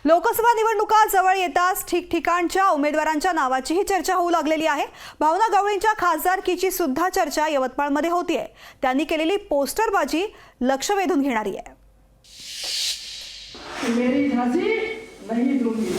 लोकसभा निवडणुका जवळ येताच ठिकठिकाणच्या उमेदवारांच्या नावाचीही चर्चा होऊ लागलेली आहे। भावना गवळींच्या खासदारकीची सुद्धा चर्चा यवतमाळमध्ये होतीये। त्यांनी केलेली पोस्टरबाजी लक्ष वेधून घेणारी आहे। मेरी झांसी नहीं दूंगी।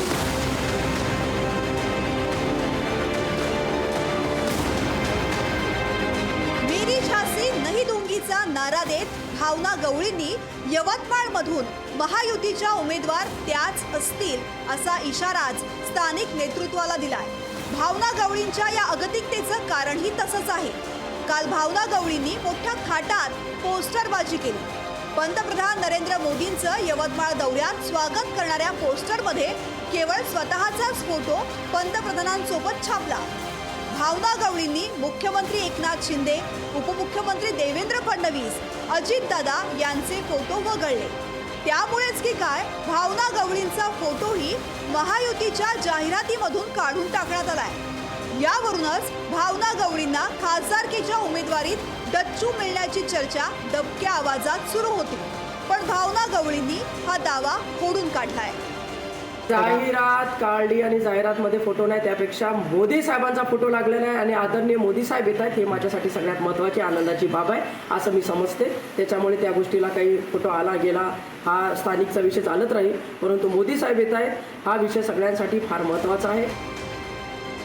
मेरी झांसी नहीं दूंगीचा नारा देत भावना गवळींनी यवतमाळमधून महायुतीच्या उमेदवार त्याच असतील असा इशाराच स्थानिक नेतृत्वाला दिलाय। भावना गवळींच्या या अगतिकतेचं कारणही तसंच आहे। काल भावना गवळींनी मोठ्या थाटात पोस्टरबाजी केली। पंतप्रधान नरेंद्र मोदींचं यवतमाळ दौऱ्यात स्वागत करणाऱ्या पोस्टरमध्ये केवळ स्वतःचाच फोटो पंतप्रधानांसोबत छापला। भावना गवळींनी मुख्यमंत्री एकनाथ शिंदे, उपमुख्यमंत्री देवेंद्र फडणवीस, अजितदादा यांचे फोटो वगळले। त्यामुळेच की काय भावना गवळींचा फोटोही महायुतीच्या जाहिरातीमधून काढून टाकण्यात आलाय। यावरूनच भावना गवळींना खासदारकीच्या उमेदवारीत डच्चू मिळण्याची चर्चा दबक्या आवाजात सुरू होती। पण भावना गवळींनी हा दावा खोडून काढलाय। जाहिरात काढली आणि जाहिरातमध्ये फोटो नाही, त्यापेक्षा मोदी साहेबांचा फोटो लागलेला आहे आणि आदरणीय मोदी साहेब येत आहेत, हे माझ्यासाठी सगळ्यात महत्त्वाची आनंदाची बाब आहे असं मी समजते। त्याच्यामुळे त्या गोष्टीला काही फोटो आला गेला हा स्थानिकचा विषय चालत राहील, परंतु मोदी साहेब येत आहेत हा विषय सगळ्यांसाठी फार महत्त्वाचा आहे।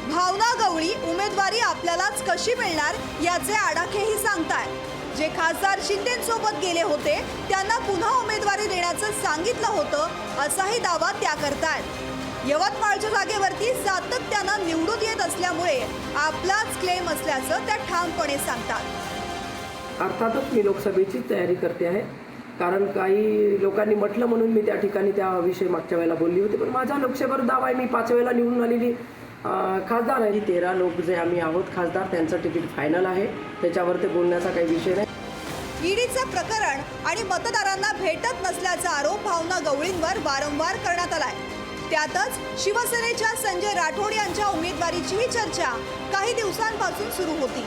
भावना गवळी उमेदवारी आपल्यालाच कशी मिळणार याचे आडाखेही सांगतायत। जे खासदार शिंदेंसोबत गेले होते त्यांना पुन्हा उमेदवारी देण्याचं सांगितलं होतं असाही दावा त्या करतायत। यवतमाळच्या जागेवरती सातत्यानं निवडून येत असल्यामुळे आपलाच क्लेम असल्याचं त्या ठामपणे सांगतात। अर्थातच मी लोकसभेची तयारी करते आहे, कारण काही लोकांनी म्हटलं म्हणून मी त्या ठिकाणी त्याविषयी मागच्या वेळेला बोलली होती, पण माझा लोकसभेवर दावा आहे, मी 5 वेळेला निवडून आलेली खासदार आहे। 13 लोक जे आम्ही आहोत खासदार त्यांचं तिकीट फायनल आहे, त्याच्यावर ते बोलण्याचा काही विषय नाही। ईडीचं प्रकरण आणि मतदारांना भेटत नसल्याचा आरोप भावना गवळींवर वारंवार करण्यात आलाय। त्यातच शिवसेनेच्या संजय राठोड यांच्या उमेदवारीचीही चर्चा काही दिवसांपासून सुरू होती।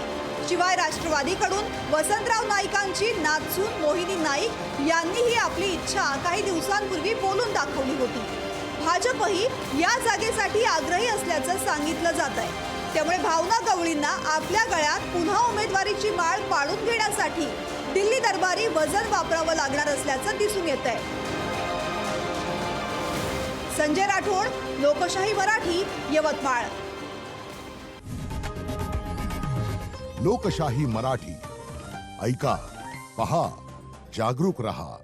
शिवाय राष्ट्रवादीकडून वसंतराव नाईकांची नातसून मोहिनी नाईक यांनीही आपली इच्छा काही दिवसांपूर्वी बोलून दाखवली होती। भाजपही या जागेसाठी आग्रही असल्याचं सांगितलं जात आहे। त्यामुळे भावना गवळींना आपल्या गळ्यात पुन्हा उमेदवारीची माळ पाडून घेण्यासाठी दिल्ली दरबारी वजन वापरावं लागणार असल्याचं दिसून येत आहे। संजय राठोड, लोकशाही मराठी, यवतमाळ। लोकशाही मराठी ऐका, पहा, जागरूक रहा।